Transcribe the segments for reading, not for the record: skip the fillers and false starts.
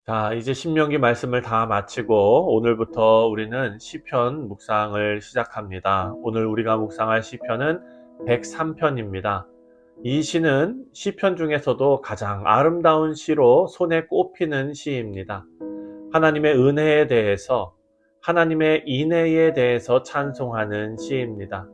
자, 이제 신명기 말씀을 다 마치고 오늘부터 우리는 시편 묵상을 시작합니다. 오늘 우리가 묵상할 시편은 103편입니다. 이 시는 시편 중에서도 가장 아름다운 시로 손에 꼽히는 시입니다. 하나님의 은혜에 대해서, 하나님의 인애에 대해서 찬송하는 시입니다.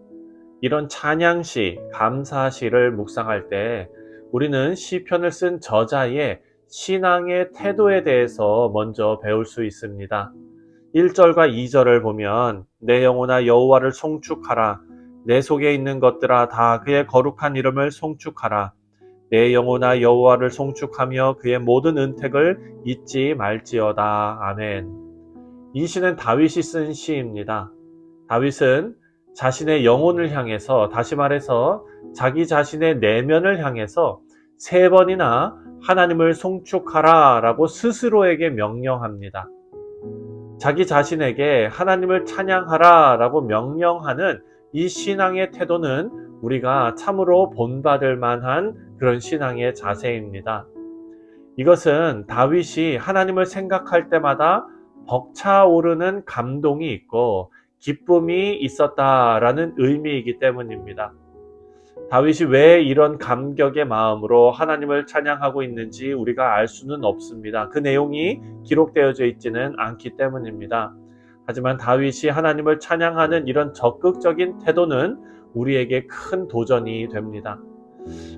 이런 찬양시, 감사시를 묵상할 때 우리는 시편을 쓴 저자의 신앙의 태도에 대해서 먼저 배울 수 있습니다. 1절과 2절을 보면 내 영혼아 여호와를 송축하라. 내 속에 있는 것들아 다 그의 거룩한 이름을 송축하라. 내 영혼아 여호와를 송축하며 그의 모든 은택을 잊지 말지어다. 아멘. 이 시는 다윗이 쓴 시입니다. 다윗은 자신의 영혼을 향해서, 다시 말해서 자기 자신의 내면을 향해서 3번이나 하나님을 송축하라 라고 스스로에게 명령합니다. 자기 자신에게 하나님을 찬양하라 라고 명령하는 이 신앙의 태도는 우리가 참으로 본받을 만한 그런 신앙의 자세입니다. 이것은 다윗이 하나님을 생각할 때마다 벅차오르는 감동이 있고 기쁨이 있었다라는 의미이기 때문입니다. 다윗이 왜 이런 감격의 마음으로 하나님을 찬양하고 있는지 우리가 알 수는 없습니다. 그 내용이 기록되어져 있지는 않기 때문입니다. 하지만 다윗이 하나님을 찬양하는 이런 적극적인 태도는 우리에게 큰 도전이 됩니다.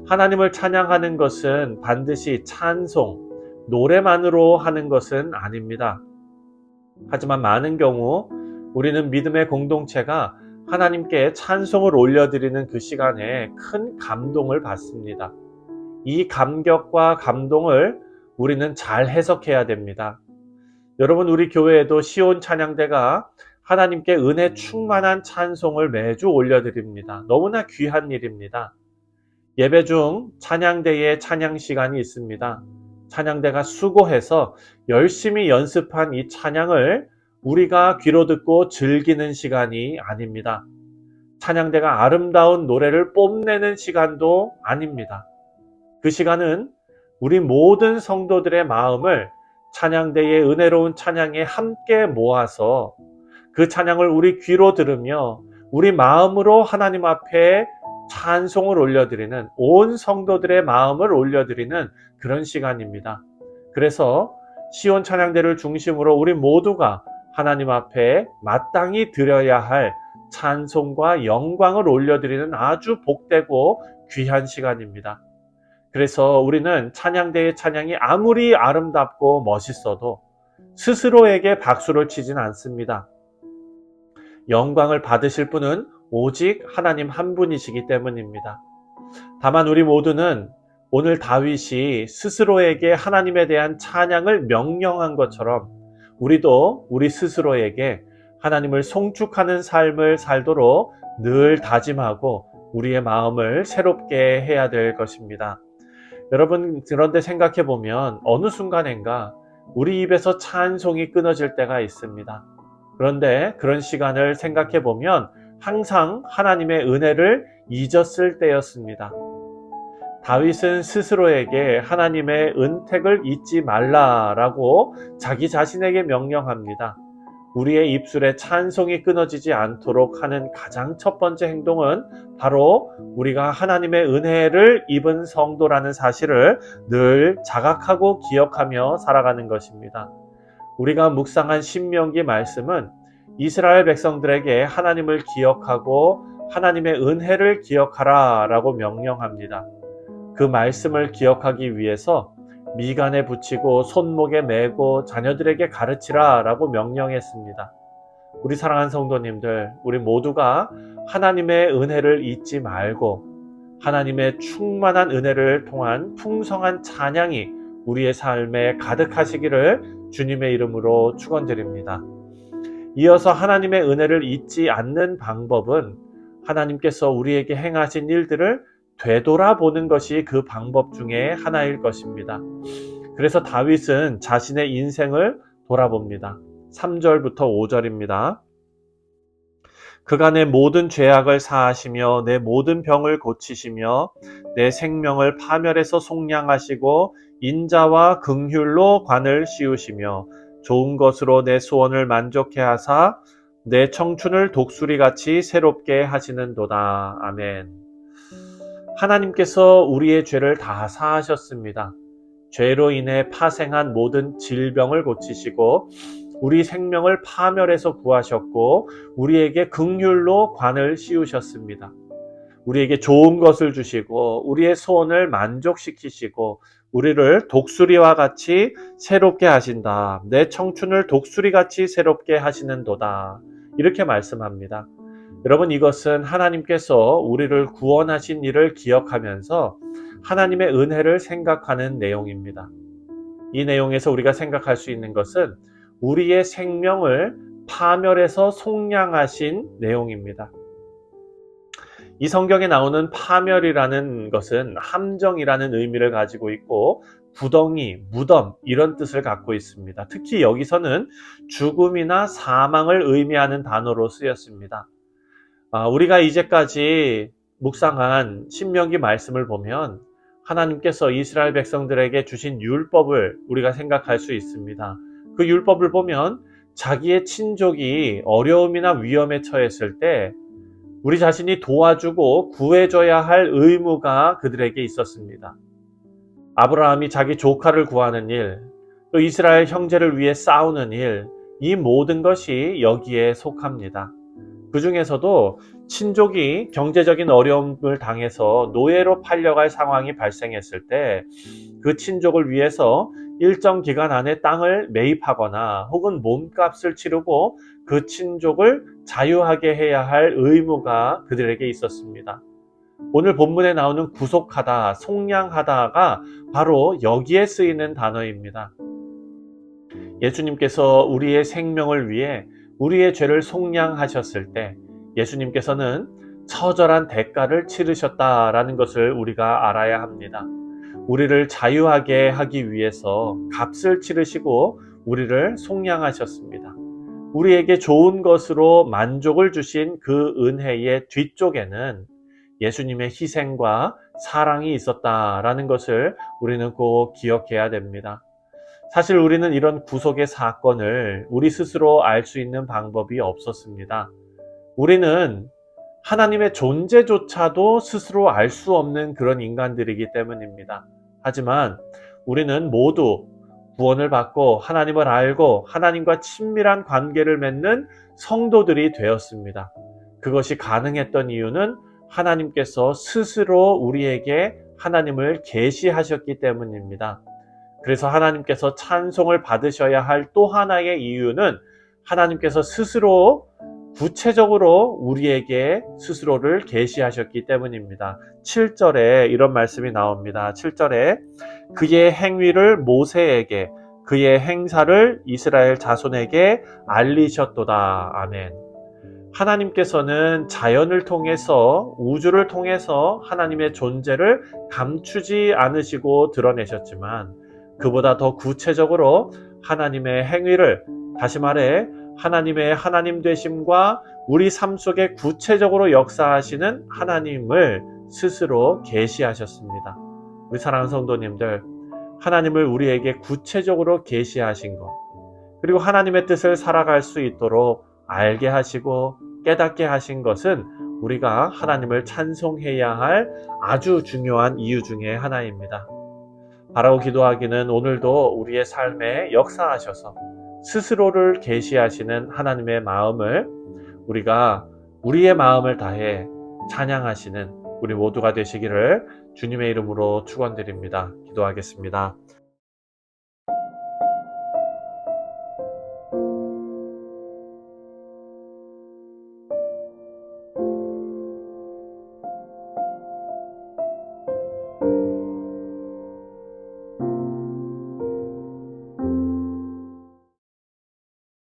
하나님을 찬양하는 것은 반드시 찬송, 노래만으로 하는 것은 아닙니다. 하지만 많은 경우 우리는 믿음의 공동체가 하나님께 찬송을 올려드리는 그 시간에 큰 감동을 받습니다. 이 감격과 감동을 우리는 잘 해석해야 됩니다. 여러분, 우리 교회에도 시온 찬양대가 하나님께 은혜 충만한 찬송을 매주 올려드립니다. 너무나 귀한 일입니다. 예배 중 찬양대의 찬양 시간이 있습니다. 찬양대가 수고해서 열심히 연습한 이 찬양을 우리가 귀로 듣고 즐기는 시간이 아닙니다. 찬양대가 아름다운 노래를 뽐내는 시간도 아닙니다. 그 시간은 우리 모든 성도들의 마음을 찬양대의 은혜로운 찬양에 함께 모아서 그 찬양을 우리 귀로 들으며 우리 마음으로 하나님 앞에 찬송을 올려드리는, 온 성도들의 마음을 올려드리는 그런 시간입니다. 그래서 시온 찬양대를 중심으로 우리 모두가 하나님 앞에 마땅히 드려야 할 찬송과 영광을 올려드리는 아주 복되고 귀한 시간입니다. 그래서 우리는 찬양대의 찬양이 아무리 아름답고 멋있어도 스스로에게 박수를 치진 않습니다. 영광을 받으실 분은 오직 하나님 한 분이시기 때문입니다. 다만 우리 모두는 오늘 다윗이 스스로에게 하나님에 대한 찬양을 명령한 것처럼 우리도 우리 스스로에게 하나님을 송축하는 삶을 살도록 늘 다짐하고 우리의 마음을 새롭게 해야 될 것입니다. 여러분, 그런데 생각해 보면 어느 순간인가 우리 입에서 찬송이 끊어질 때가 있습니다. 그런데 그런 시간을 생각해 보면 항상 하나님의 은혜를 잊었을 때였습니다. 다윗은 스스로에게 하나님의 은택을 잊지 말라라고 자기 자신에게 명령합니다. 우리의 입술에 찬송이 끊어지지 않도록 하는 가장 첫 번째 행동은 바로 우리가 하나님의 은혜를 입은 성도라는 사실을 늘 자각하고 기억하며 살아가는 것입니다. 우리가 묵상한 신명기 말씀은 이스라엘 백성들에게 하나님을 기억하고 하나님의 은혜를 기억하라 라고 명령합니다. 그 말씀을 기억하기 위해서 미간에 붙이고 손목에 메고 자녀들에게 가르치라 라고 명령했습니다. 우리 사랑하는 성도님들, 우리 모두가 하나님의 은혜를 잊지 말고 하나님의 충만한 은혜를 통한 풍성한 찬양이 우리의 삶에 가득하시기를 주님의 이름으로 축원드립니다. 이어서 하나님의 은혜를 잊지 않는 방법은 하나님께서 우리에게 행하신 일들을 되돌아보는 것이 그 방법 중에 하나일 것입니다. 그래서 다윗은 자신의 인생을 돌아봅니다. 3절부터 5절입니다. 그가 내 모든 죄악을 사하시며 내 모든 병을 고치시며 내 생명을 파멸에서 속량하시고 인자와 긍휼로 관을 씌우시며 좋은 것으로 내 소원을 만족해 하사 내 청춘을 독수리같이 새롭게 하시는도다. 아멘. 하나님께서 우리의 죄를 다 사하셨습니다. 죄로 인해 파생한 모든 질병을 고치시고 우리 생명을 파멸에서 구하셨고 우리에게 긍휼로 관을 씌우셨습니다. 우리에게 좋은 것을 주시고 우리의 소원을 만족시키시고 우리를 독수리와 같이 새롭게 하신다. 내 청춘을 독수리같이 새롭게 하시는도다. 이렇게 말씀합니다. 여러분, 이것은 하나님께서 우리를 구원하신 일을 기억하면서 하나님의 은혜를 생각하는 내용입니다. 이 내용에서 우리가 생각할 수 있는 것은 우리의 생명을 파멸에서 속량하신 내용입니다. 이 성경에 나오는 파멸이라는 것은 함정이라는 의미를 가지고 있고 구덩이, 무덤 이런 뜻을 갖고 있습니다. 특히 여기서는 죽음이나 사망을 의미하는 단어로 쓰였습니다. 우리가 이제까지 묵상한 신명기 말씀을 보면 하나님께서 이스라엘 백성들에게 주신 율법을 우리가 생각할 수 있습니다. 그 율법을 보면 자기의 친족이 어려움이나 위험에 처했을 때 우리 자신이 도와주고 구해줘야 할 의무가 그들에게 있었습니다. 아브라함이 자기 조카를 구하는 일, 또 이스라엘 형제를 위해 싸우는 일, 이 모든 것이 여기에 속합니다. 그 중에서도 친족이 경제적인 어려움을 당해서 노예로 팔려갈 상황이 발생했을 때 그 친족을 위해서 일정 기간 안에 땅을 매입하거나 혹은 몸값을 치르고 그 친족을 자유하게 해야 할 의무가 그들에게 있었습니다. 오늘 본문에 나오는 구속하다, 속량하다가 바로 여기에 쓰이는 단어입니다. 예수님께서 우리의 생명을 위해 우리의 죄를 속량하셨을 때 예수님께서는 처절한 대가를 치르셨다라는 것을 우리가 알아야 합니다. 우리를 자유하게 하기 위해서 값을 치르시고 우리를 속량하셨습니다. 우리에게 좋은 것으로 만족을 주신 그 은혜의 뒤쪽에는 예수님의 희생과 사랑이 있었다라는 것을 우리는 꼭 기억해야 됩니다. 사실 우리는 이런 구속의 사건을 우리 스스로 알 수 있는 방법이 없었습니다. 우리는 하나님의 존재조차도 스스로 알 수 없는 그런 인간들이기 때문입니다. 하지만 우리는 모두 구원을 받고 하나님을 알고 하나님과 친밀한 관계를 맺는 성도들이 되었습니다. 그것이 가능했던 이유는 하나님께서 스스로 우리에게 하나님을 계시하셨기 때문입니다. 그래서 하나님께서 찬송을 받으셔야 할 또 하나의 이유는 하나님께서 스스로 구체적으로 우리에게 스스로를 계시하셨기 때문입니다. 7절에 이런 말씀이 나옵니다. 7절에 그의 행위를 모세에게 그의 행사를 이스라엘 자손에게 알리셨도다. 아멘. 하나님께서는 자연을 통해서 우주를 통해서 하나님의 존재를 감추지 않으시고 드러내셨지만 그보다 더 구체적으로 하나님의 행위를, 다시 말해 하나님의 하나님 되심과 우리 삶 속에 구체적으로 역사하시는 하나님을 스스로 계시하셨습니다. 우리 사랑하는 성도님들, 하나님을 우리에게 구체적으로 계시하신 것, 그리고 하나님의 뜻을 살아갈 수 있도록 알게 하시고 깨닫게 하신 것은 우리가 하나님을 찬송해야 할 아주 중요한 이유 중에 하나입니다. 바라고 기도하기는 오늘도 우리의 삶에 역사하셔서 스스로를 계시하시는 하나님의 마음을 우리가 우리의 마음을 다해 찬양하시는 우리 모두가 되시기를 주님의 이름으로 축원드립니다. 기도하겠습니다.